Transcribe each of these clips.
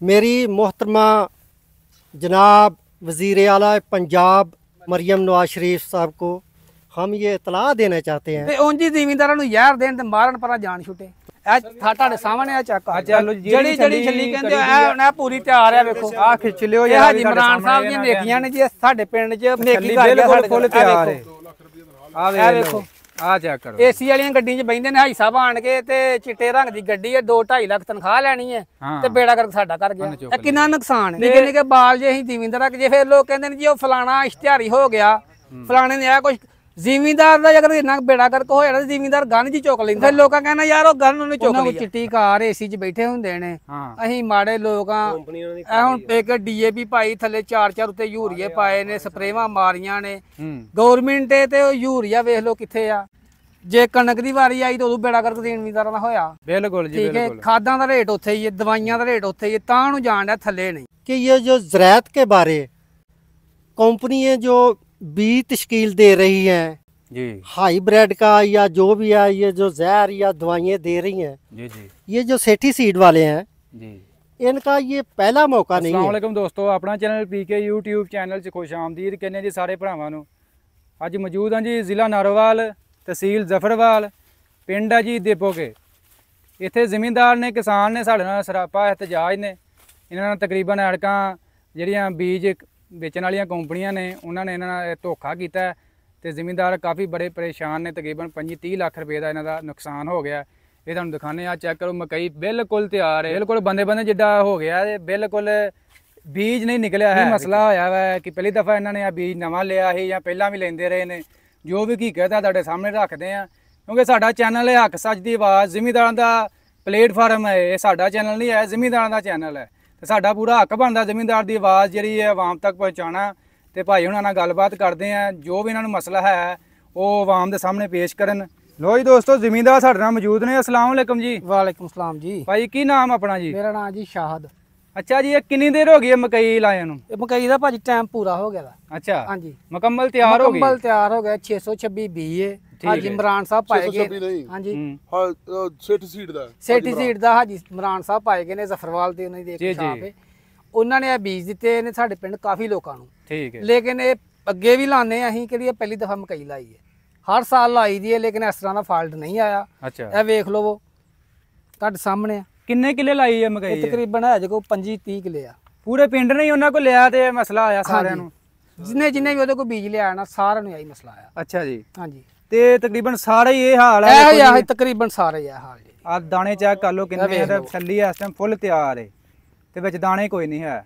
मेरी मोहतरमा जनाब वज़ीर आला पंजाब मरियम नवाज शरीफ साहब को हम ये इतला देना चाहते हैं। ਉਂਝ ਜ਼ਿਮੀਂਦਾਰਾਂ ਨੂੰ ਯਾਰ ਦੇਣ ਤੇ ਮਾਰਨ ਪਰਾਂ ਜਾਣ ਛੁੱਟੇ। ਇਹ ਤੁਹਾਡੇ ਸਾਹਮਣੇ ਆ ਚੱਕ ਜਿਹੜੀ ਛੱਲੀ ਕਹਿੰਦੇ ਆ ਪੂਰੀ ਤਿਆਰ ਆ। ਵੇਖੋ ਆ ਖਿੱਚ ਲਿਓ ਯਾਰ। ਹਾਜੀ ਇਮਰਾਨ ਸਾਹਿਬ ਦੀਆਂ ਨੇਕੀਆਂ ਨੇ ਜੀ ਸਾਡੇ ਪਿੰਡ 'ਚ ਨੇਕੀ ਕਰਕੇ ਫੁੱਲ ਤਿਆਰ ਹੈ। ਆ ਵੇਖੋ ਆ ਚੈੱਕ ਕਰੋ। ਏਸੀ ਵਾਲੀਆਂ ਗੱਡੀਆਂ 'ਚ ਬੈਠਦੇ ਨੇ ਹਾਈ ਸਾਹਿਬ ਆਣ ਕੇ ਤੇ ਚਿੱਟੇ ਰੰਗ ਦੀ ਗੱਡੀ ਹੈ 2-2.5 ਲੱਖ ਤਨਖਾਹ ਲੈਣੀ ਹੈ ਤੇ ਬੇੜਾ ਕਰਕੇ ਸਾਡਾ ਕਰ ਗਿਆ। ਇਹ ਕਿੰਨਾ ਨੁਕਸਾਨ ਹੈ। ਨਿੱਕੇ ਨਿੱਕੇ ਬਾਲ ਜੇ ਅਸੀਂ ਜ਼ਿਮੀਂਦਾਰਾਂ ਜੇ ਫਿਰ ਲੋਕ ਕਹਿੰਦੇ ਨੇ ਜੀ ਉਹ ਫਲਾਣਾ ਇਸ਼ਤਿਹਾਰੀ ਹੋ ਗਿਆ ਫਲਾਣੇ ਨੇ ਆ ਕੁਝ। ਜ਼ਿਮੀਂਦਾਰ ਦਾ ਅਗਰ ਇੰਨਾ ਬੇੜਾ ਕਰਕੇ ਹੋ ਜਾਣਾ ਜ਼ਿਮੀਂਦਾਰ ਗਨ ਜੀ ਚੁੱਕ ਲੈਂਦਾ। ਫਿਰ ਲੋਕਾਂ ਕਹਿੰਦਾ ਯਾਰ ਉਹ ਗਨ ਉਹਨੇ ਚੁੱਕ ਲਈ। ਚਿੱਟੀ ਕਾਰ ਏਸੀ 'ਚ ਬੈਠੇ ਹੁੰਦੇ ਨੇ। ਅਸੀਂ ਮਾੜੇ ਲੋਕ ਆ। ਇਹ ਹੁਣ ਇੱਕ DAP ਪਾਈ ਥੱਲੇ 4-4 ਉੱਤੇ ਯੂਰੀਏ ਪਾਏ ਨੇ ਸਪਰੇਵਾਂ ਮਾਰੀਆਂ ਨੇ ਗੌਰਮੈਂਟ ਤੇ ਉਹ ਯੂਰੀਆ ਵੇਖ ਲਓ ਕਿੱਥੇ ਆ। ਜੇ ਕਣਕ ਦੀ ਵਾਰੀ ਆਈ ਤਾਂ ਉਦੋਂ ਬੇੜਾ ਕਰਕੇ ਜ਼ਿਮੀਂਦਾਰਾਂ ਦਾ ਹੋਇਆ। ਬਿਲਕੁਲ ਜੀ ਠੀਕ ਹੈ। ਖਾਦਾਂ ਦਾ ਰੇਟ ਉੱਥੇ ਹੀ ਹੈ ਦਵਾਈਆਂ ਦਾ ਰੇਟ ਉੱਥੇ ਹੀ ਹੈ ਤਾਂ ਨੂੰ ਜਾਣ ਡਿਆ ਥੱਲੇ ਨਹੀਂ। कि ये जो ज़राअत के बारे कंपनियाँ जो बीज तश्कील दे रही हैं जी हाईब्रिड का या जो भी है ये जो जहर या दवाइयाँ दे रही हैं जी जी ये जो सेठी सीड वाले हैं जी इनका ये पहला मौका नहीं है। अस्सलाम वालेकुम दोस्तों अपना चैनल PK YouTube चैनल च खुश आमदीद कहने जी सारे भरावां नूं। अज मौजूद हाँ जी ज़िला नारोवाल तहसील जफरवाल पिंड है जी देपोके। इत्थे ज़मींदार ने किसान ने साडे नाल सरापा एहतजाज ने इन्हां नाल तकरीबन अड़कां जिहड़ियां बीज बेचण वालियां कंपनियां ने उन्हां ने इन्हां नाल धोखा कीता ते ज़मींदार काफ़ी बड़े परेशान ने। तकरीबन 25-30 लाख रुपए का इन्हां दा नुकसान हो गया। ये तुहानूं दिखाने आ चेक करो मकई बिल्कुल तैयार है बिल्कुल बंदे बंदे जिद्दां हो गया बिल्कुल बीज नहीं निकलिया है। मसला होया वा कि पहली दफ़ा इन्हां ने बीज नवां लिया ही या पहलां भी लैंदे रहे ने। जो भी हकीकत है तुहाडे सामने रखते हैं क्योंकि साडा चैनल है हक सच दी आवाज़ ज़मींदारां दा प्लेटफार्म है। ये साडा चैनल नहीं है ज़मींदारां दा चैनल है ते साडा पूरा हक बनदा ज़मींदार दी आवाज़ जिहड़ी है आवाम तक पहुँचाना। ते भाई हुणां नाल गलबात करते हैं जो भी इन्हां नूं मसला है वो आवाम दे सामने पेश करन। लो जी दोस्तों ज़मींदार साडे नाल मौजूद ने। अस्सलाम वालेकुम जी। वालेकुम सलाम जी। भाई की नाम अपना जी? मेरा नाम जी शाहद। अच्छा जी ये कितनी देर हो गई है मकई लाए नूं? मकई का भाजी टाइम पूरा हो गया। अच्छा हाँ जी मुकम्मल तैयार हो गई। मुकम्मल तैयार हो गया 626 बी है। हाजी इमरान साहब पाए गए। हाँ जी सेठी सीड दा सेठी सीड दा हाजी इमरान साहब पाए गए ने जफरवाल दे उन्होंने देख छाप है। उन्होंने ये बीज दिते ने साडे पिंड काफ़ी लोगों नूं। ठीक है लेकिन ये अगे भी लाने अहीं कि पहली दफ़ा मकई लाई है हर साल लाई दी है लेकिन इस तरह का फॉल्ट नहीं आया। अच्छा ये वेख लो वो तुहाडे सामने किन्ने किले लाई है मकई? तकरीबन है जो 25-30 किले आ। पूरे पिंड ने उन्होंने को लिया ते मसला आया सारे नूं? जिन्हें भी ਉਹਦੇ ਕੋਲ ਬੀਜ ਲਿਆ ਨਾ ਸਾਰਿਆਂ ਨੂੰ ਇਹੀ ਮਸਲਾ ਆਇਆ। अच्छा जी ਹਾਂਜੀ ਤੇ ਤਕਰੀਬਨ ਸਾਰੇ ਇਹ ਹਾਲ ਹੈ। ਇਹ ਤਕਰੀਬਨ ਸਾਰੇ ਇਹ ਹਾਲ ਜੀ। ਆ ਦਾਣੇ ਚੈੱਕ ਕਰ ਲਓ ਕਿੰਨੇ ਆ ਤੇ ਛੱਲੀ ਇਸ ਟਾਈਮ ਫੁੱਲ ਤਿਆਰ ਹੈ ਤੇ ਵਿੱਚ ਦਾਣੇ ਕੋਈ ਨਹੀਂ ਹੈ।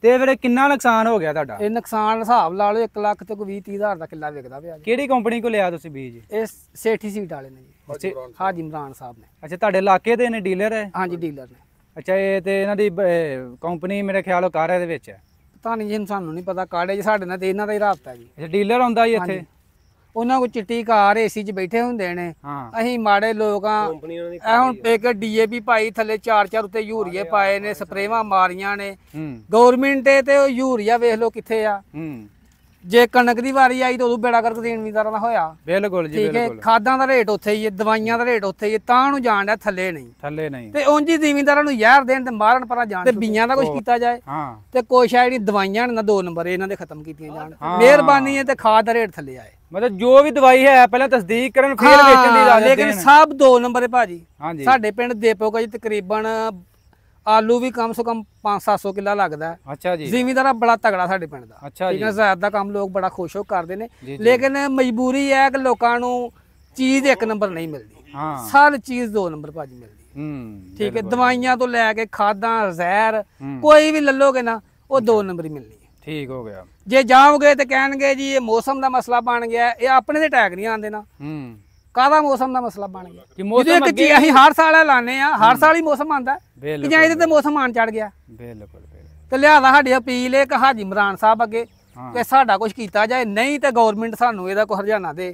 ਤੇ ਫਿਰ ਕਿੰਨਾ ਨੁਕਸਾਨ ਹੋ ਗਿਆ ਤੁਹਾਡਾ? ਇਹ ਨੁਕਸਾਨ ਹਿਸਾਬ ਲਾ ਲਓ 1 ਲੱਖ ਤੇ ਕੋਈ 20-30 ਹਜ਼ਾਰ ਦਾ ਕਿੱਲਾ ਵਿਕਦਾ ਪਿਆ। ਕਿਹੜੀ ਕੰਪਨੀ ਕੋ ਲਿਆ ਤੁਸੀਂ ਬੀਜ? ਇਹ ਸੇਠੀ ਸੀਡ ਵਾਲੇ ਨੇ ਜੀ। ਹਾਜੀ ਇਮਰਾਨ ਸਾਹਿਬ ਨੇ। ਅੱਛਾ ਤੁਹਾਡੇ ਇਲਾਕੇ ਦੇ ਨੇ ਡੀਲਰ ਹੈ? ਹਾਂਜੀ ਡੀਲਰ ਨੇ। ਅੱਛਾ ਇਹ ਤੇ ਇਹਨਾਂ ਦੀ ਕੰਪਨੀ ਮੇਰੇ ਖਿਆਲ ਕਾਰੇ ਦੇ ਵਿੱਚ ਹੈ। ਪਤਾ ਨਹੀਂ ਜੀ ਸਾਨੂੰ ਨਹੀਂ ਪਤਾ ਕਾੜੇ ਜੀ ਸਾਡੇ ਨਾਲ ਤੇ ਇਹਨਾਂ ਦਾ ਹੀ ਰਾਬਤਾ ਜੀ। ਅੱਛਾ ਡੀਲਰ ਆਉਂਦਾ ਜੀ ਇੱਥੇ? ਉਹਨਾਂ ਕੋਲ ਚਿੱਟੀ ਕਾਰ ਏਸੀ 'ਚ ਬੈਠੇ ਹੁੰਦੇ ਨੇ। ਅਸੀਂ ਮਾੜੇ ਲੋਕ ਆ। ਇਹ ਹੁਣ ਇੱਕ DAP ਪਾਈ ਥੱਲੇ 4-4 ਉੱਤੇ ਯੂਰੀਏ ਪਾਏ ਨੇ ਸਪਰੇਵਾਂ ਮਾਰੀਆਂ ਨੇ ਗੌਰਮੈਂਟ ਤੇ ਉਹ ਯੂਰੀਆ ਵੇਖ ਲਓ ਕਿੱਥੇ ਆ। ਜੇ ਕਣਕ ਦੀ ਵਾਰੀ ਆਈ ਤਾਂ ਉਦੋਂ ਬੇੜਾ ਕਰਕੇ ਜ਼ਿਮੀਂਦਾਰਾਂ ਦਾ ਹੋਇਆ। ਬਿਲਕੁਲ ਜੀ ਠੀਕ ਹੈ। ਖਾਦਾਂ ਦਾ ਰੇਟ ਉੱਥੇ ਹੀ ਹੈ ਦਵਾਈਆਂ ਦਾ ਰੇਟ ਉੱਥੇ ਹੀ ਹੈ ਤਾਂ ਨੂੰ ਜਾਣ ਡਿਆ ਥੱਲੇ ਨਹੀਂ। ਤੇ ਉਂਝ ਹੀ ਜ਼ਿਮੀਂਦਾਰਾਂ ਨੂੰ ਯਾਰ ਦੇਣ ਤੇ ਮਾਰਨ ਪਰਾਂ ਜਾਣ ਤੇ ਬੀਆਂ ਦਾ ਕੁਝ ਕੀਤਾ ਜਾਏ ਤੇ ਕੋਸ਼ਿਸ਼ ਜਿਹੜੀ ਦਵਾਈਆਂ ਨੇ 2 ਨੰਬਰ ਇਹਨਾਂ ਦੇ ਖਤਮ ਕੀਤੀਆਂ ਜਾਣ। ਮਿਹਰਬਾਨੀ ਹੈ ਤੇ ਖਾਦ ਦਾ ਰੇਟ ਥੱਲੇ ਆਏ। मतलब जो भी दवाई है पहले तस्दीक करन फिर बेचण दी इजाजत लेकिन सब 2 नंबर है भाजी। साडे पिंड देपोगा जी तकरीबन आलू भी कम से कम 500-700 किला लगता है। अच्छा जी जिमींदार बड़ा तगड़ा साडे पिंड दा। अच्छा ठीक है ज़ायद दा काम लोग बड़ा खुश हो करते हैं लेकिन मजबूरी है कि लोगों को चीज़ 1 नंबर नहीं मिलती। हर चीज़ 2 नंबर भाजी मिलती। ठीक है दवाइयां तो लैके खादा जहर कोई भी ललोगे ना वो 2 नंबर ही मिलनी है। ठीक हो गया। जे जाओगे तो कहणगे जी ये मौसम का मसला बन गया ये अपने दे टैग नहीं आते ना कादा मौसम का मसला बन गया। हर साल लाने हर साल ही मौसम आता है मौसम आन चढ़ गया। तो लिहाजा साडी अपील है कि हाजी इमरान साहब अगे कि साडा कुछ किया जाए नहीं तो गौरमेंट सानू इहदा कोई हरजाना दे।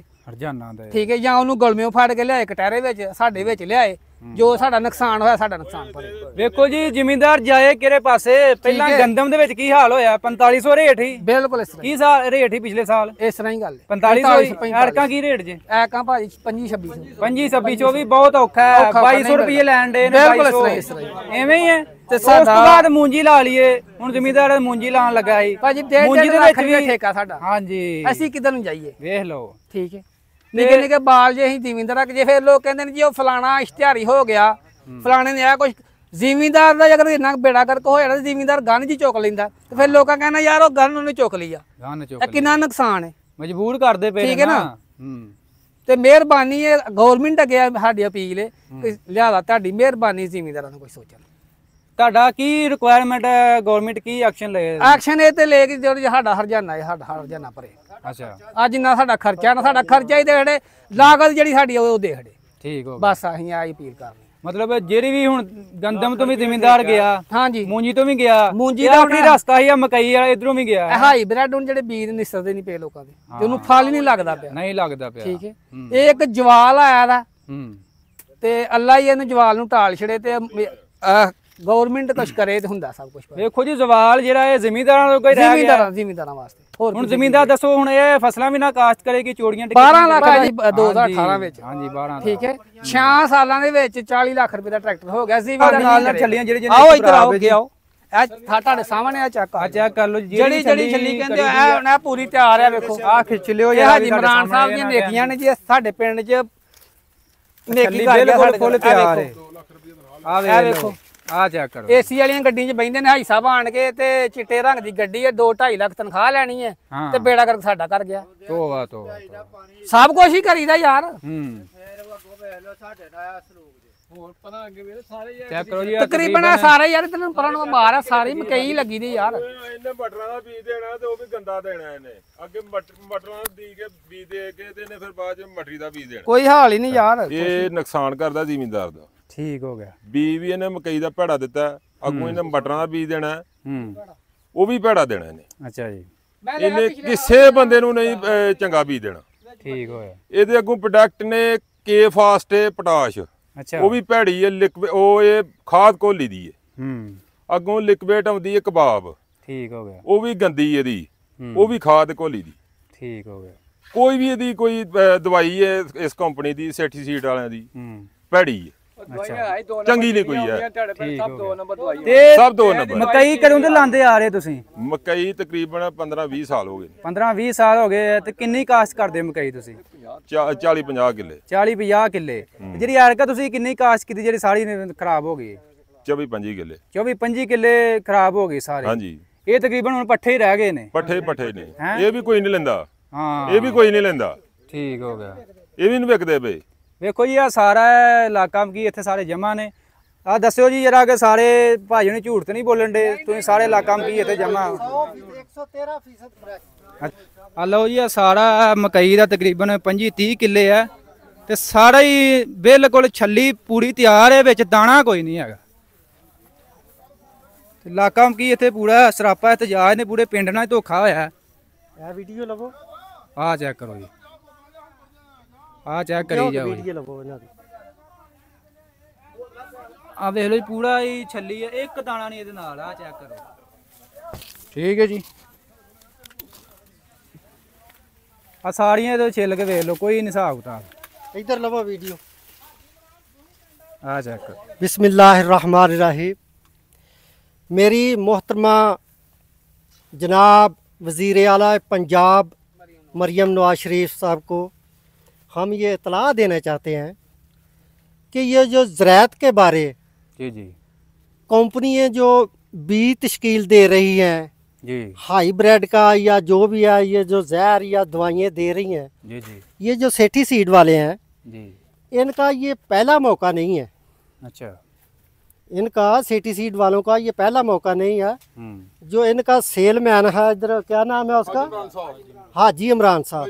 ठीक है या उन्होंने गलमियों फड़ के लियाए कटहरे साडे लियाए ਜੋ ਸਾਡਾ ਨੁਕਸਾਨ ਹੋਇਆ ਸਾਡਾ ਨੁਕਸਾਨ ਭਰੇ। ਵੇਖੋ ਜੀ ਜ਼ਿਮੀਂਦਾਰ ਜਾਏ ਕਿਹੜੇ ਪਾਸੇ। ਪਹਿਲਾਂ ਗੰਦਮ ਦੇ ਵਿੱਚ ਕੀ ਹਾਲ ਹੋਇਆ 4500 ਰੇਟ ਹੀ। ਬਿਲਕੁਲ ਇਸ ਤਰ੍ਹਾਂ ਕੀ ਸਾਲ ਰੇਟ ਹੀ ਪਿਛਲੇ ਸਾਲ ਇਸ ਤਰ੍ਹਾਂ ਹੀ ਗੱਲ 4500 ਐਰਕਾਂ ਕੀ ਰੇਟ ਜੇ? ਐਰਕਾਂ ਭਾਜੀ 25-26 25-26 ਵੀ ਬਹੁਤ ਔਖਾ ਹੈ। 2200 ਰੁਪਏ ਲੈਣ ਦੇ ਨੇ। ਬਿਲਕੁਲ ਇਸ ਤਰ੍ਹਾਂ ਐਵੇਂ ਹੀ ਹੈ। ਤੇ ਉਸ ਤੋਂ ਬਾਅਦ ਮੂੰਜੀ ਲਾ ਲਈਏ। ਹੁਣ ਜ਼ਿਮੀਂਦਾਰ ਮੂੰਜੀ ਲਾਉਣ ਲੱਗਾ ਸੀ ਭਾਜੀ ਮੂੰਜੀ ਦੇ ਵਿੱਚ ਵੀ ਠੇਕਾ ਸਾਡਾ। ਹਾਂਜੀ ਅਸੀਂ ਕਿੱਧਰ ਨੂੰ ਜਾਈਏ ਵੇਖ ਲਓ। ਠੀਕ ਹੈ ਨਿੱਕੇ ਨਿੱਕੇ ਬਾਲ ਜੇ ਅਸੀਂ ਜ਼ਿਮੀਂਦਾਰਾਂ ਜੇ ਫਿਰ ਲੋਕ ਕਹਿੰਦੇ ਨੇ ਜੀ ਉਹ ਫਲਾਣਾ ਇਸ਼ਤਿਹਾਰੀ ਹੋ ਗਿਆ ਫਲਾਣੇ ਨੇ ਆ ਕੁਝ। ਜ਼ਿਮੀਂਦਾਰ ਦਾ ਅਗਰ ਇੰਨਾ ਬੇੜਾ ਗਰਕ ਹੋ ਜਾਣਾ ਜ਼ਿਮੀਂਦਾਰ ਗੰਨ ਜੀ ਚੁੱਕ ਲੈਂਦਾ ਤੇ ਫਿਰ ਲੋਕਾਂ ਕਹਿੰਦਾ ਯਾਰ ਉਹ ਗੰਨ ਉਹਨੇ ਚੁੱਕ ਲਈ ਆ। ਇਹ ਕਿੰਨਾ ਨੁਕਸਾਨ ਹੈ। ਮਜਬੂਰ ਕਰਦੇ ਪਏ ਠੀਕ ਹੈ ਨਾ। ਤੇ ਮਿਹਰਬਾਨੀ ਹੈ ਗਵਰਨਮੈਂਟ ਅੱਗੇ ਸਾਡੀ ਅਪੀਲ ਹੈ ਲਿਆਦਾ ਤੁਹਾਡੀ ਮਿਹਰਬਾਨੀ ਜ਼ਿਮੀਂਦਾਰਾਂ ਨੂੰ ਕੋਈ ਸੋਚਣ। ਤੁਹਾਡਾ ਕੀ ਰਿਕੁਆਇਰਮੈਂਟ ਹੈ? ਗਵਰਨਮੈਂਟ ਕੀ ਐਕਸ਼ਨ ਲਏ? ਐਕਸ਼ਨ ਇਹ ਤੇ ਲੈ ਕੇ ਜਿਹੜੀ ਸਾਡਾ ਹਰਜਾਨਾ ਹੈ ਸਾਡਾ ਹਰਜਾਨਾ ਭਰੇ। ਅੱਛਾ ਅੱਜ ਨਾ ਸਾਡਾ ਖਰਚਾ ਨਾ ਸਾਡਾ ਖਰਚਾ ਹੀ ਦੇ ਖੜੇ ਲਾਗਤ ਜਿਹੜੀ ਸਾਡੀ ਉਹ ਦੇ ਖੜੇ। ਠੀਕ ਹੋ ਬਸ ਅਸੀਂ ਆਹੀ ਅਪੀਲ ਕਰਨੀ। ਮਤਲਬ ਜਿਹੜੀ ਵੀ ਹੁਣ ਗੰਦਮ ਤੋਂ ਵੀ ਜ਼ਿਮੀਂਦਾਰ ਗਿਆ ਹਾਂਜੀ ਮੂੰਜੀ ਤੋਂ ਵੀ ਗਿਆ ਮੂੰਜੀ ਦਾ ਆਖਰੀ ਰਸਤਾ ਹੀ ਆ ਮਕਈ ਵਾਲਾ ਇਧਰੋਂ ਵੀ ਗਿਆ। ਹਾਈ ਬ੍ਰੈਡ ਹੁਣ ਜਿਹੜੇ ਬੀਜ ਨਿਸਰਦੇ ਨਹੀਂ ਪਏ ਲੋਕਾਂ ਦੇ ਤੇ ਉਹਨੂੰ ਫਲ ਹੀ ਨਹੀਂ ਲੱਗਦਾ ਪਿਆ। ਨਹੀਂ ਲੱਗਦਾ ਪਿਆ। ਠੀਕ ਹੈ ਇਹ ਇੱਕ ਜਵਾਲ ਆਇਆ ਦਾ ਤੇ ਅੱਲਾ ਹੀ ਇਹਨੂੰ ਜਵਾਲ ਨੂੰ ਟਾਲ ਛੜੇ ਤੇ ਗਵਰਨਮੈਂਟ ਕੁਛ ਕਰੇ ਤੇ ਹੁੰਦਾ ਸਭ ਕੁਝ। ਵੇਖੋ ਜੀ ਜ਼ਵਾਲ ਜਿਹੜਾ ਇਹ ਜ਼ਿਮੀਂਦਾਰਾਂ ਤੋਂ ਕੋਈ ਰਹਿ ਗਿਆ। ਜ਼ਿਮੀਂਦਾਰਾਂ ਵਾਸਤੇ ਹੁਣ ਜ਼ਿਮੀਂਦਾਰ ਦੱਸੋ ਹੁਣ ਇਹ ਫਸਲਾਂ ਵੀ ਨਾ ਕਾਸ਼ਤ ਕਰੇਗੀ ਚੋੜੀਆਂ 12 ਲੱਖ ਜੀ 2018 ਵਿੱਚ। ਹਾਂਜੀ 12 ਠੀਕ ਹੈ 6 ਸਾਲਾਂ ਦੇ ਵਿੱਚ 40 ਲੱਖ ਰੁਪਏ ਦਾ ਟਰੈਕਟਰ ਹੋ ਗਿਆ ਸੀ। ਨਾਲ ਛੱਲੀਆਂ ਜਿਹੜੇ ਆਓ ਇੱਧਰ ਆਓ ਅੱਗੇ ਆਓ। ਇਹ ਤੁਹਾਡੇ ਸਾਹਮਣੇ ਆ ਚੱਕ ਚੈੱਕ ਕਰ ਲਓ ਜਿਹੜੀ ਛੱਲੀ ਕਹਿੰਦੇ ਇਹ ਪੂਰੀ ਤਿਆਰ ਆ। ਵੇਖੋ ਆ ਖਿੱਚ ਲਿਓ ਇਹ ਹਾਜੀ ਇਮਰਾਨ ਸਾਹਿਬ ਦੀਆਂ ਨੇਕੀਆਂ ਨੇ ਜੀ ਸਾਡੇ ਪਿੰਡ 'ਚ ਨੇਕੀ ਕਰ ਗਿਆ ਸਾਡੇ ਫੁੱਲ ਤਿਆਰ ਹੈ। ਆ ਵੇਖੋ ਆ ਚੈੱਕ ਕਰੋ ਏਸੀ ਵਾਲੀਆਂ ਗੱਡੀਆਂ 'ਚ ਬੈਠਦੇ ਨੇ ਹਾਈ ਸਾਹਿਬ ਆਣ ਕੇ ਤੇ ਚਿੱਟੇ ਰੰਗ ਦੀ ਗੱਡੀ ਹੈ 2-2.5 ਲੱਖ ਤਨਖਾਹ ਲੈਣੀ ਹੈ ਤੇ ਬੇੜਾ ਕਰਕੇ ਸਾਡਾ ਕਰ ਗਿਆ। ਤੋਬਾ ਸਭ ਕੁਝ ਹੀ ਕਰੀਦਾ ਯਾਰ। ਚੈੱਕ ਕਰੋ ਜੀ ਤਕਰੀਬਨ ਸਾਰੇ ਯਾਰ ਤੈਨੂੰ ਪਰਾਂ ਨੂੰ ਮਾਰ ਆ ਸਾਰੀ ਮਕਈ ਲੱਗੀ ਦੀ ਯਾਰ। ਇਹਨੇ ਮਟਰਾਂ ਦਾ ਬੀਜ ਦੇਣਾ ਤੇ ਉਹ ਵੀ ਗੰਦਾ ਦੇਣਾ ਇਹਨੇ। ਅੱਗੇ ਮਟਰਾਂ ਦਾ ਬੀਜ ਕੇ ਬੀਜ ਦੇ ਕੇ ਤੇ ਇਹਨੇ ਫਿਰ ਬਾਅਦ ਚ ਮਟਰੀ ਦਾ ਬੀਜ ਦੇਣਾ। ਕੋਈ ਹਾਲ ਹੀ ਨਹੀਂ ਯਾਰ। ਇਹ ਨੁਕਸਾਨ ਕਰਦਾ ਜ਼ਿਮੀਂਦਾਰ ਦਾ। ਠੀਕ ਹੋ ਗਿਆ। ਬੀਜ ਵੀ ਇਹਨੇ ਮਕਈ ਦਾ ਭੈੜਾ ਦਿੱਤਾ। ਅੱਗੋਂ ਇਹਨੇ ਮਟਰਾਂ ਦਾ ਬੀਜ ਦੇਣਾ ਉਹ ਵੀ ਭੈੜਾ ਦੇਣਾ ਇਹਨੇ। ਅੱਛਾ ਜੀ ਇਹਨੇ ਕਿਸੇ ਬੰਦੇ ਨੂੰ ਨਹੀਂ ਚੰਗਾ ਬੀਜ ਦੇਣਾ। ਠੀਕ ਹੋਇਆ। ਇਹਦੇ ਅੱਗੋਂ ਪ੍ਰੋਡਕਟ ਨੇ ਕੇ ਫਾਸਟੇ ਪੋਟਾਸ਼ ਅੱਛਾ ਉਹ ਵੀ ਭੈੜੀ ਹੈ। ਲਿਕਵਿਡ ਉਹ ਇਹ ਖਾਦ ਘੋਲੀ ਦੀ ਹੈ। ਅੱਗੋਂ ਲਿਕਵਿਡ ਆਉਂਦੀ ਹੈ ਕਬਾਬ। ਠੀਕ ਹੋ ਗਿਆ। ਉਹ ਵੀ ਗੰਦੀ ਇਹਦੀ ਉਹ ਵੀ ਖਾਦ ਘੋਲੀ ਦੀ। ਠੀਕ ਹੋ ਗਿਆ। ਕੋਈ ਵੀ ਇਹਦੀ ਕੋਈ ਦਵਾਈ ਹੈ ਇਸ ਕੰਪਨੀ ਦੀ ਸੈਠੀ ਸੀਡ ਵਾਲਿਆਂ ਦੀ ਭੈੜੀ ਹੈ। ਚੰਗੀ ਨਹੀਂ ਕੋਈ ਹੈ। ਸਭ 2 ਨੰਬਰ। ਮਕਈ ਕਦੋਂ ਤੋਂ ਲਾਂਦੇ ਆ ਰਹੇ ਤੁਸੀਂ? ਮਕਈ ਤਕਰੀਬਨ 15-20 ਸਾਲ ਹੋ ਗਏ। 15-20 ਸਾਲ ਹੋ ਗਏ ਤੇ ਕਿੰਨੀ ਕਾਸ਼ਤ ਕਰਦੇ ਮਕਈ ਤੁਸੀਂ? 40-50 ਕਿੱਲੇ। 40-50 ਕਿੱਲੇ। ਜਿਹੜੀ ਐਰਕਾ ਤੁਸੀਂ ਕਿੰਨੀ ਕਾਸ਼ਤ ਕੀਤੀ ਜਿਹੜੀ ਸਾਰੀ ਖਰਾਬ ਹੋ ਗਈ? 24-25 ਕਿੱਲੇ। 24-25 ਕਿੱਲੇ ਖਰਾਬ ਹੋ ਗਏ ਸਾਰੇ। ਹਾਂਜੀ ਇਹ ਤਕਰੀਬਨ ਹੁਣ ਪੱਠੇ ਹੀ ਰਹਿ ਗਏ ਨੇ। ਪੱਠੇ ਨੇ। ਇਹ ਵੀ ਕੋਈ ਨਹੀਂ ਲੈਂਦਾ। ਹਾਂ ਇਹ ਵੀ ਕੋਈ ਨਹੀਂ ਲੈਂਦਾ। ਠੀਕ ਹੋ ਗਿਆ। ਇਹ ਵੀ ਨਹੀਂ ਵਿਕਦੇ ਪਏ। ਵੇਖੋ ਜੀ ਆ ਸਾਰਾ ਇਲਾਕਾ ਕੀ ਇੱਥੇ ਸਾਰੇ ਜਮਾ ਨੇ। ਆ ਦੱਸਿਓ ਜੀ ਜਰਾ ਕਿ ਸਾਰੇ ਭਾਜੀ ਨੇ ਝੂਠ ਤੇ ਨਹੀਂ ਬੋਲਣ ਦੇ। ਤੁਸੀਂ ਸਾਰੇ ਇਲਾਕਾ ਕੀ ਇੱਥੇ ਜਮਾ 113% ਆ ਲਓ ਜੀ ਆ ਸਾਰਾ ਮਕਈ ਦਾ ਤਕਰੀਬਨ 25-30 ਕਿੱਲੇ ਆ ਤੇ ਸਾਰਾ ਹੀ ਬਿਲਕੁਲ ਛੱਲੀ ਪੂਰੀ ਤਿਆਰ ਹੈ। ਵਿੱਚ ਦਾਣਾ ਕੋਈ ਨਹੀਂ ਹੈਗਾ। ਇਲਾਕਾ ਕੀ ਇੱਥੇ ਪੂਰਾ ਸਰਾਪਾ ਇਤਜਾਜ ਨੇ ਪੂਰੇ ਪਿੰਡ ਨਾਲ ਧੋਖਾ ਹੋਇਆ। ਇਹ ਵੀਡੀਓ ਲਵੋ ਆ ਚੈੱਕ ਕਰੋ ਜੀ। ਆ ਚੈੱਕ ਕਰੀ ਜਾਓ। ਵੀਡੀਓ ਲਵੋ ਇਹਨਾਂ ਦੀ। ਆ ਵੇਖ ਲਓ ਜੀ ਪੂਰਾ ਹੀ ਛੱਲੀ ਹੈ। ਇੱਕ ਦਾਣਾ ਨਹੀਂ ਇਹਦੇ ਨਾਲ। ਆ ਚੈੱਕ ਕਰੋ। ਠੀਕ ਹੈ ਜੀ। ਆ ਸਾਰੀਆਂ ਇਹਦੇ ਛਿੱਲ ਕੇ ਵੇਖ ਲਓ ਕੋਈ ਨਹੀਂ ਹਿਸਾਬ ਕਿਤਾਬ। इधर लवो वीडियो। आ जाकर बिस्मिल्लाहिर्रहमानिर्रहीम। मेरी मोहतरमा जनाब वज़ीर आला पंजाब मरियम नवाज शरीफ साहब को हम ये इतला देना चाहते हैं कि ये जो ज़राअत के बारे जी जी कंपनियाँ जो बीज तश्कील दे रही हैं जी हाईब्रिड का या जो भी है, ये जो जहर या दवाइयाँ दे रही हैं, जी जी ये जो सेठी सीड वाले हैं जी इनका ये पहला मौका नहीं है। अच्छा इनका सेठी सीड वालों का ये पहला मौका नहीं है। जो इनका सेलमैन है इधर क्या नाम है उसका, हाजी इमरान साहब,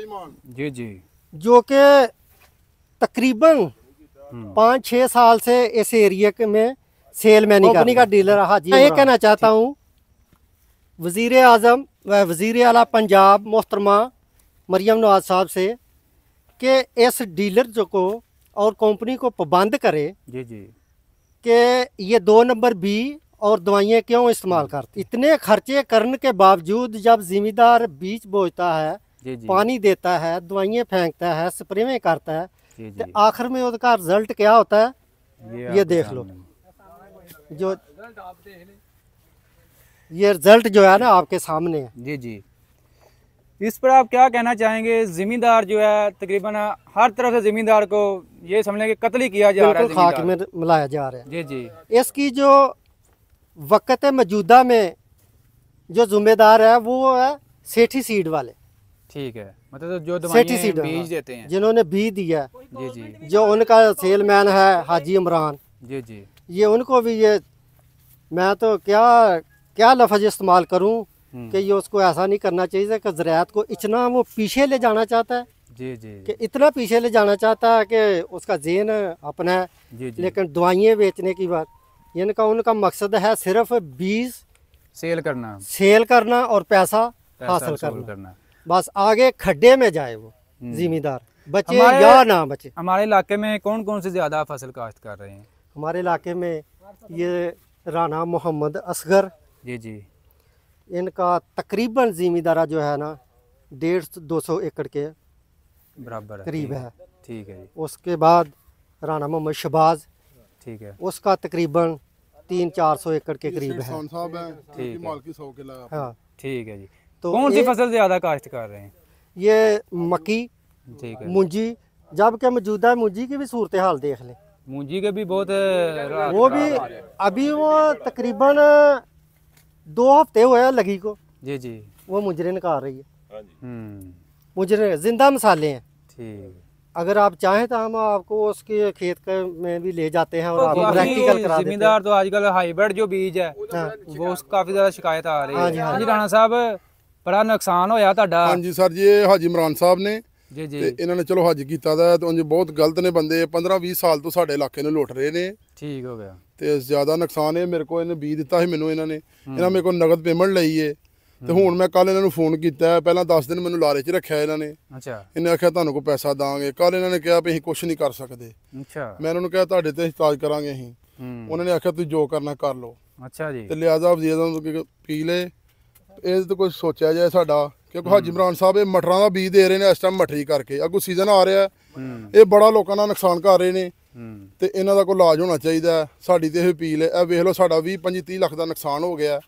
जी जी जो कि तकरीबन 5-6 साल से इस एरिया में सेलमैन कंपनी का डीलर है हाजी। मैं ये कहना चाहता हूँ वज़ीर आज़म व वज़ीर आला पंजाब मोहतरमा मरियम नवाज साहब से कि इस डीलर जो को और कंपनी को पाबंद करे जी जी कि ये 2 नंबर बी और दवाइयाँ क्यों इस्तेमाल करते। इतने खर्चे करने के बावजूद जब जिमीदार बीज बोता है, जी जी पानी देता है, दवाइयाँ फेंकता है, स्प्रे करता है, जी तो जी आखिर में उसका रिजल्ट क्या होता है ये आपके देख लो। सामने। जो ये रिजल्ट जो है ना आपके सामने है। जी जी इस पर आप क्या कहना चाहेंगे? जिम्मेदार जो है तकरीबन हर तरफ से जिम्मेदार को ये समझ लें कि कत्ल ही किया जा रहा है बिल्कुल खाक जिम्मेदार। में मिलाया जा रहा है। जी जी इसकी जो वक़्त मौजूदा में जो जिम्मेदार है वो है सेठी सीड वाले, ठीक है, मतलब जो सेठी दवाइयाँ सीड बीज देते हैं। जिन्होंने बी दिया है, जी जी जो उनका सेलमैन है हाजी इमरान, जी जी ये उनको भी ये मैं तो क्या लफ्ज़ इस्तेमाल करूं कि ये उसको ऐसा नहीं करना चाहिए कि ज़राअत को इतना वो पीछे ले जाना चाहता है जी जी कि इतना पीछे ले जाना चाहता है कि उसका ज़हन अपना है, जी जी लेकिन दवाइयाँ बेचने की बात उनका मकसद है सिर्फ बीज सेल करना और पैसा हासिल वसूल करना। बस आगे खड्डे में जाए वो जिम्मेदार, बचे या ना बचे। हमारे इलाके में कौन कौन से ज़्यादा फसल काश्त कर रहे हैं? हमारे इलाके में ये राना मोहम्मद असगर, जी जी इनका तकरीबन ज़िम्मेदारा जो है ना 150-200 एकड़ के बराबर है, करीब है। ठीक है जी, उसके बाद राना मोहम्मद शहबाज, ठीक है, उसका तकरीबन 300-400 एकड़ के करीब है। ठीक है, मालकी 100 किला हाँ, ठीक है जी। तो कौन सी फसल ज़्यादा काश्त कर रहे हैं? ये मक्की, ठीक है, मूंजी, जबकि मौजूदा मूंजी की भी सूरत हाल देख लें, मूंजी के भी बहुत वो भी अभी वो तकरीबन 2 हफ्ते हुए हैं लगी को, जी जी वो मुजरे निकाल रही है। हम्म, मुजरे जिंदा मसाले हैं। ठीक। अगर आप चाहें तो हम आपको उसके खेत में भी ले जाते हैं और तो आपको काफी प्रैक्टिकल करा देते हैं। जिम्मेदार तो आजकल हाइब्रिड जो बीज है हाँ। वो काफी ज्यादा शिकायत आ रही हाँ है। जी, हाँ जी राणा साहब, बड़ा नुकसान होया ਤੁਹਾਡਾ। ਹਾਂਜੀ ਸਰ ਜੀ, ਇਹ ਹਾਜੀ ਇਮਰਾਨ ਸਾਹਿਬ ਨੇ ਜੀ ਜੀ ਤੇ ਇਹਨਾਂ ਨੇ ਚਲੋ ਹੱਜ ਕੀਤਾ ਦਾ ਤੇ ਉਂਝ ਬਹੁਤ ਗਲਤ ਨੇ ਬੰਦੇ, 15-20 ਸਾਲ ਤੋਂ ਸਾਡੇ ਇਲਾਕੇ ਨੂੰ ਲੁੱਟ ਰਹੇ ਨੇ ਠੀਕ ਹੋ ਗਿਆ। ਤੇ ਜ਼ਿਆਦਾ ਨੁਕਸਾਨ ਇਹ ਮੇਰੇ ਕੋਲ ਇਹਨੇ ਬੀਜ ਦਿੱਤਾ ਸੀ ਮੈਨੂੰ, ਇਹਨਾਂ ਨੇ ਮੇਰੇ ਕੋਲ ਨਗਦ ਪੇਮੈਂਟ ਲਈ ਏ ਤੇ ਹੁਣ ਮੈਂ ਕੱਲ ਇਹਨਾਂ ਨੂੰ ਫੋਨ ਕੀਤਾ, ਪਹਿਲਾਂ 10 ਦਿਨ ਮੈਨੂੰ ਲਾਰੇ 'ਚ ਰੱਖਿਆ ਇਹਨਾਂ ਨੇ। ਅੱਛਾ ਇਹਨੇ ਆਖਿਆ ਤੁਹਾਨੂੰ ਕੋਈ ਪੈਸਾ ਦਾਂਗੇ, ਕੱਲ ਇਹਨਾਂ ਨੇ ਕਿਹਾ ਵੀ ਅਸੀਂ ਕੁਝ ਨਹੀਂ ਕਰ ਸਕਦੇ। ਅੱਛਾ ਮੈਂ ਉਹਨਾਂ ਨੂੰ ਕਿਹਾ ਤੁਹਾਡੇ ਤੇ ਇਤਾਜ ਕਰਾਂਗੇ ਅਸੀਂ, ਉਹਨਾਂ ਨੇ ਆਖਿਆ ਤੁਸੀਂ ਜੋ ਕਰਨਾ ਕਰ ਲਓ। ਅੱਛਾ ਜੀ ਤੇ ਲਿਆਜ਼ਾ ਵਜ਼ੀਰ ਨੂੰ ਪੀ ਲੈ, ਇਹ ਤੇ ਕੋਈ ਸੋਚਿਆ ਜਾਏ ਸਾਡਾ, ਕਿਉਂਕਿ ਹਾਜੀ ਇਮਰਾਨ ਸਾਹਿਬ ਇਹ ਮਟਰਾਂ ਦਾ ਬੀਜ ਦੇ ਰਹੇ ਨੇ ਇਸ ਟਾਈਮ ਮਟਰੀ ਕਰਕੇ, ਅੱਗੋਂ ਸੀਜ਼ਨ ਆ ਰਿਹਾ, ਇਹ ਬੜਾ ਲੋਕਾਂ ਦਾ ਨੁਕਸਾਨ ਕਰ ਰਹੇ ਨੇ ਤੇ ਇਹਨਾਂ ਦਾ ਕੋਈ ਇਲਾਜ ਹੋਣਾ ਚਾਹੀਦਾ। ਸਾਡੀ ਤੇ ਇਹ ਅਪੀਲ ਹੈ, ਇਹ ਵੇਖ ਲਓ ਸਾਡਾ 20-25-30 ਲੱਖ ਦਾ ਨੁਕਸਾਨ ਹੋ ਗਿਆ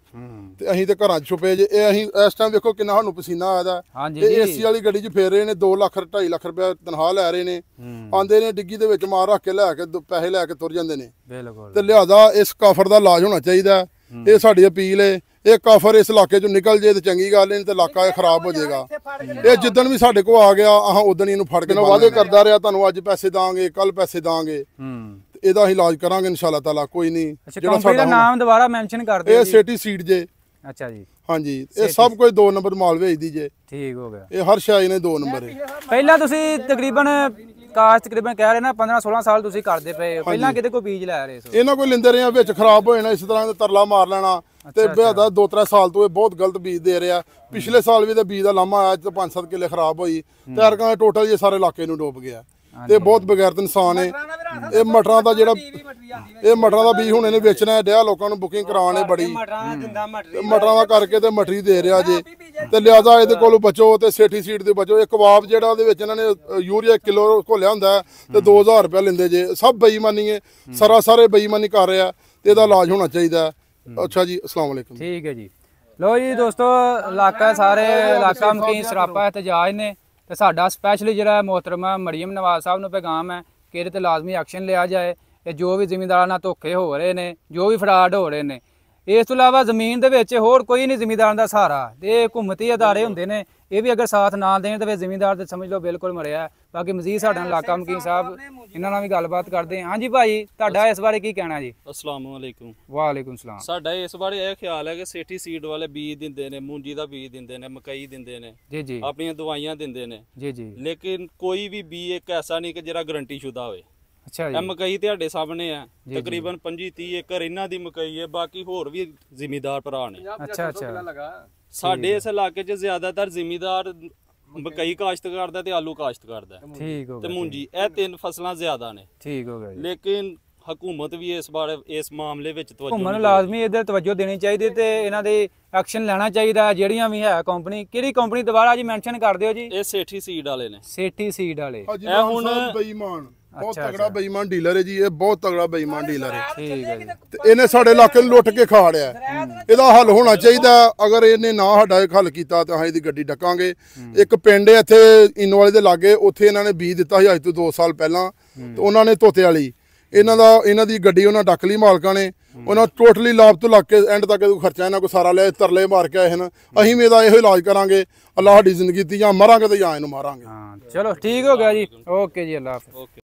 ਤੇ ਅਸੀਂ ਤੇ ਘਰਾਂ 'ਚ ਛੁਪੇ ਜੇ। ਇਹ ਅਸੀਂ ਇਸ ਟਾਈਮ ਵੇਖੋ ਕਿੰਨਾ ਸਾਨੂੰ ਪਸੀਨਾ ਆਇਆ, ਇਹ ਏਸੀ ਵਾਲੀ ਗੱਡੀ 'ਚ ਫੇਰ ਰਹੇ ਨੇ, 2 ਲੱਖ 2.5 ਲੱਖ ਰੁਪਏ ਤਨਖਾਹ ਲੈ ਰਹੇ ਨੇ, ਆਂਦੇ ਨੇ ਡਿੱਗੀ ਦੇ ਵਿੱਚ ਮਾਰ ਰੱਖ ਕੇ ਲੈ ਕੇ ਪੈਸੇ ਲੈ ਕੇ ਤੁਰ ਜਾਂਦੇ ਨੇ। ਬਿਲਕੁਲ ਤੇ ਲਿਹਾਜ਼ਾ ਇਸ ਕਾਫਰ ਦਾ ਇਲਾਜ ਹੋਣਾ ਚਾਹੀਦਾ, ਇਹ ਸਾਡੀ ਅਪੀਲ ਹੈ। ਇਹ ਕਾਫਰ ਇਸ ਇਲਾਕੇ 'ਚੋਂ ਨਿਕਲ ਜੇ ਤੇ ਚੰਗੀ ਗੱਲ ਨਹੀਂ ਤੇ ਇਲਾਕਾ ਇਹ ਖਰਾਬ ਹੋ ਜਾਏਗਾ। ਇਹ ਜਿੱਦਣ ਵੀ ਸਾਡੇ ਕੋਲ ਆ ਗਿਆ ਆਹ ਉਦਣ ਇਹਨੂੰ ਫੜ ਕੇ ਵਾਅਦੇ ਕਰਦਾ ਰਿਹਾ, ਤੁਹਾਨੂੰ ਅੱਜ ਪੈਸੇ ਦਾਂਗੇ, ਕੱਲ ਪੈਸੇ ਦਾਂਗੇ, ਇਹਦਾ ਅਸੀਂ ਇਲਾਜ ਕਰਾਂਗੇ ਇਨਸ਼ਾਅੱਲਾ ਤਾਲਾ। ਕੋਈ ਨਹੀਂ, ਜਿਹੜਾ ਸਾਡਾ ਨਾਮ ਦੁਬਾਰਾ ਮੈਂਸ਼ਨ ਕਰ ਦਿਓ। ਇਹ ਸੇਠੀ ਸੀਡ ਜੇ। ਅੱਛਾ ਜੀ, ਹਾਂਜੀ, ਇਹ ਸਭ ਕੁਝ 2 ਨੰਬਰ ਮਾਲ ਵੇਚਦੀ ਜੇ। ਠੀਕ ਹੋ ਗਿਆ। ਇਹ ਹਰ ਸ਼ਾਈ ਨੇ 2 ਨੰਬਰ ਹੈ। ਪਹਿਲਾਂ ਤੁਸੀਂ ਤਕਰੀਬਨ ਕਾਸ਼ ਤਕਰੀਬਨ ਕਹਿ ਰਹੇ ਨਾ 15-16 ਸਾਲ ਤੁਸੀਂ ਕਰਦੇ ਪਏ ਹੋ, ਪਹਿਲਾਂ ਕਿਤੇ ਕੋਈ ਬੀਜ ਲੈ ਰਹੇ ਸੋ? ਇਹਨਾਂ ਕੋਈ ਲੈਂਦੇ ਰਹੇ ਆ, ਵਿੱਚ ਖਰਾਬ ਹੋ ਜਾਣਾ, ਇਸ ਤਰ੍ਹਾਂ ਦੇ ਤਰਲਾ ਮਾਰ ਲੈਣਾ ਤੇ ਬਿਆਦਾ 2-3 ਸਾਲ ਤੋਂ ਇਹ ਬਹੁਤ ਗਲਤ ਬੀਜ ਦੇ ਰਿਹਾ। ਪਿਛਲੇ ਸਾਲ ਵੀ ਤੇ ਬੀਜ ਦਾ ਲਾਮਾ ਆਇਆ ਤੇ 5-7 ਕਿੱਲੇ ਖਰਾਬ ਹੋਈ ਤੇ ਅਰਕਾਂ ਟੋਟਲ ਇਹ ਸਾਰੇ ਇਲਾਕੇ ਨੂੰ ਡੁੱਬ ਗਿਆ ਤੇ ਬਹੁਤ ਬਗੈਰਤ ਇਨਸਾਨ ਹੈ। ਇਹ ਮਟਰਾਂ ਦਾ ਜਿਹੜਾ ਇਹ ਮਟਰਾਂ ਦਾ ਬੀਜ ਹੁਣ ਇਹਨੇ ਵੇਚਣਾ ਹੈ, ਡਿਆ ਲੋਕਾਂ ਨੂੰ ਬੁਕਿੰਗ ਕਰਾਉਣ ਹੈ ਬੜੀ, ਮਟਰਾਂ ਦਾ ਕਰਕੇ ਤੇ ਮਟਰੀ ਦੇ ਰਿਹਾ ਜੇ। ਤੇ ਲਿਹਾਜ਼ਾ ਇਹਦੇ ਕੋਲੋਂ ਬਚੋ ਤੇ ਸੇਠੀ ਸੀਡ ਦੇ ਬਚੋ। ਇਹ ਕਬਾਬ ਜਿਹੜਾ ਉਹਦੇ ਵਿੱਚ ਇਹਨਾਂ ਨੇ ਯੂਰੀਆ ਕਿਲੋ ਘੋਲਿਆ ਹੁੰਦਾ ਤੇ 2000 ਰੁਪਏ ਲੈਂਦੇ ਜੇ। ਸਭ ਬੇਈਮਾਨੀ ਹੈ, ਸਾਰੇ ਬੇਈਮਾਨੀ ਕਰ ਰਿਹਾ ਤੇ ਇਹਦਾ ਇਲਾਜ ਹੋਣਾ ਚਾਹੀਦਾ। ਅੱਛਾ ਜੀ, अस्सलाम वालेकुम। ठीक है जी। लो जी दोस्तों, इलाका सारे इलाका मकीन सरापा एहतजाज ने ਤੇ ਸਾਡਾ ਸਪੈਸ਼ਲੀ ਜਿਹੜਾ ਮੋਹਤਰਮਾ ਮਰੀਮ ਨਵਾਜ਼ ਸਾਹਿਬ ਨੂੰ ਪੈਗਾਮ ਹੈ ਕਿ ਇਹਦੇ ਤੇ ਲਾਜ਼ਮੀ ਐਕਸ਼ਨ ਲਿਆ ਜਾਏ। ਇਹ ਜੋ ਵੀ ਜ਼ਿਮੀਂਦਾਰਾਂ ਨਾਲ ਧੋਖੇ ਹੋ ਰਹੇ ਨੇ, ਜੋ ਵੀ ਫਰਾਡ ਹੋ ਰਹੇ ਨੇ, ਇਸ ਤੋਂ ਇਲਾਵਾ ਜ਼ਮੀਨ ਦੇ ਵਿੱਚ ਹੋਰ ਕੋਈ ਨਹੀਂ ਜ਼ਿਮੀਂਦਾਰਾਂ ਦਾ ਸਹਾਰਾ। ਤੇ ਹਕੂਮਤੀ ਅਦਾਰੇ ਹੁੰਦੇ ਨੇ, ਇਹ ਵੀ ਅਗਰ ਸਾਥ ਨਾ ਦੇਣ ਤਾਂ ਫਿਰ ਜ਼ਿਮੀਂਦਾਰ ਤੇ ਸਮਝ ਲਓ ਬਿਲਕੁਲ ਮਰਿਆ। ਬਾਕੀ ਮਜ਼ੀਦ ਸਾਡਾ ਇਲਾਕਾ ਮਕੀਨ ਸਾਹਿਬ ਇਹਨਾਂ ਨਾਲ ਵੀ ਗੱਲਬਾਤ ਕਰਦੇ ਹਾਂ। ਹਾਂਜੀ ਭਾਈ, ਤੁਹਾਡਾ ਇਸ ਬਾਰੇ ਕੀ ਕਹਿਣਾ ਜੀ? अस्सलाम वालेकुम। ਵਾਲੇਕੁਮ ਸਲਾਮ। ਸਾਡਾ ਇਸ ਬਾਰੇ ਇਹ ਖਿਆਲ ਹੈ ਕਿ ਸੇਠੀ ਸੀਡ ਵਾਲੇ ਬੀਜ ਦਿੰਦੇ ਨੇ, ਮੂੰਜੀ ਦਾ ਬੀਜ ਦਿੰਦੇ ਨੇ, ਮਕਈ ਦਿੰਦੇ ਨੇ, ਜੀ ਜੀ ਆਪਣੀਆਂ ਦਵਾਈਆਂ ਦਿੰਦੇ ਨੇ, ਜੀ ਜੀ। ਲੇਕਿਨ ਕੋਈ ਵੀ ਬੀਜ ਇੱਕ ਐਸਾ ਨਹੀਂ ਕਿ ਜਿਹੜਾ ਗਰੰਟੀ ਸ਼ੁਦਾ ਹੋਵੇ। ਅੱਛਾ ਇਹ ਜੀ, ਮਕਈ ਤੁਹਾਡੇ ਸਾਹਮਣੇ ਹੈ, ਤਕਰੀਬਨ 25-30 ਏਕੜ ਇਹਨਾਂ ਦੀ ਮਕਈ ਹੈ, ਬਾਕੀ ਹੋਰ ਵੀ ਜ਼ਿਮੀਂਦਾਰ ਭਰਾ ਨੇ। ਅੱਛਾ ਅੱਛਾ। ਸਾਡੇ ਇਸ ਇਲਾਕੇ 'ਚ ਜ਼ਿਆਦਾਤਰ ਜ਼ਿਮੀਂਦਾਰ ਮਕਈ ਕਾਸ਼ਤ ਕਰਦਾ ਤੇ ਆਲੂ ਕਾਸ਼ਤ ਕਰਦਾ ਠੀਕ ਹੋ ਤੇ ਗਿਆ ਮੂੰਜੀ, ਇਹ 3 ਫਸਲਾਂ ਜ਼ਿਆਦਾ ਨੇ। ਠੀਕ ਹੋ ਗਿਆ ਜੀ। ਲੇਕਿਨ ਹਕੂਮਤ ਵੀ ਇਸ ਮਾਮਲੇ ਵਿੱਚ ਤਵੱਜੋ ਘੁੰਮਣ ਲਾਜ਼ਮੀ ਇੱਧਰ ਤਵੱਜੋ ਦੇਣੀ ਚਾਹੀਦੀ ਤੇ ਇਹਨਾਂ ਦੇ ਐਕਸ਼ਨ ਲੈਣਾ ਚਾਹੀਦਾ। ਜਿਹੜੀਆਂ ਵੀ ਹੈ ਕੰਪਨੀ, ਕਿਹੜੀ ਕੰਪਨੀ ਦੁਬਾਰਾ ਜੀ ਮੈਂਸ਼ਨ ਕਰ ਦਿਓ ਜੀ। ਇਹ ਸੇਠੀ ਸੀਡ ਵਾਲੇ ਨੇ। ਸੇਠੀ ਸੀਡ ਵਾਲੇ। ਇਹ ਹੁਣ ਬੇਈਮਾਨ, ਬਹੁਤ ਤਗੜਾ ਬੇਈਮਾਨ ਡੀਲਰ ਹੈ ਜੀ, ਇਹ ਬਹੁਤ ਤਗੜਾ ਬੇਈਮਾਨ ਡੀਲਰ ਹੈ। ਠੀਕ ਹੈ ਜੀ। ਤੇ ਇਹਨੇ ਸਾਡੇ ਇਲਾਕੇ ਨੂੰ ਲੁੱਟ ਕੇ ਖਾ ਲਿਆ। ਇਹਦਾ ਹੱਲ ਹੋਣਾ ਚਾਹੀਦਾ। ਅਗਰ ਇਹਨੇ ਨਾ ਸਾਡਾ ਇਹ ਹੱਲ ਕੀਤਾ ਤਾਂ ਅਸੀਂ ਇਹਦੀ ਗੱਡੀ ਡੱਕਾਂਗੇ। ਇੱਕ ਪਿੰਡ ਹੈ ਇੱਥੇ ਇਨੋਵਾਲੇ ਦੇ ਲਾਗੇ, ਉੱਥੇ ਇਹਨਾਂ ਨੇ ਬੀਜ ਦਿੱਤਾ ਸੀ ਅੱਜ ਤੋਂ 2 ਸਾਲ ਪਹਿਲਾਂ, ਤੇ ਉਹਨਾਂ ਨੇ ਤੋਤੇ ਵਾਲੀ ਇਹਨਾਂ ਦੀ ਗੱਡੀ ਉਹਨਾਂ ਡੱਕ ਲਈ ਮਾਲਕਾਂ ਨੇ। ਉਹਨਾਂ ਟੋਟਲੀ ਲਾਭ ਤੋਂ ਲੱਗ ਕੇ ਐਂਡ ਤੱਕ ਖਰਚਾ ਇਹਨਾਂ ਕੋ ਸਾਰਾ ਲਿਆ, ਤਰਲੇ ਮਾਰ ਕੇ ਆਏ ਹਨ। ਅਸੀਂ ਵੀ ਇਹਦਾ ਇਹੋ ਇਲਾਜ ਕਰਾਂਗੇ। ਅੱਲਾਹ ਸਾਡੀ ਜ਼ਿੰਦਗੀ ਦਿੱਤੀ, ਜਾਂ ਮਰਾਂਗੇ ਤੇ ਜਾਂ ਇਹਨੂੰ ਮਾਰਾਂਗੇ। ਹਾਂ ਚਲੋ ਠੀਕ ਹੋ ਗਿਆ ਜੀ। ਓਕੇ ਜੀ, ਅੱਲਾਹ ਹਾਫਿਜ਼।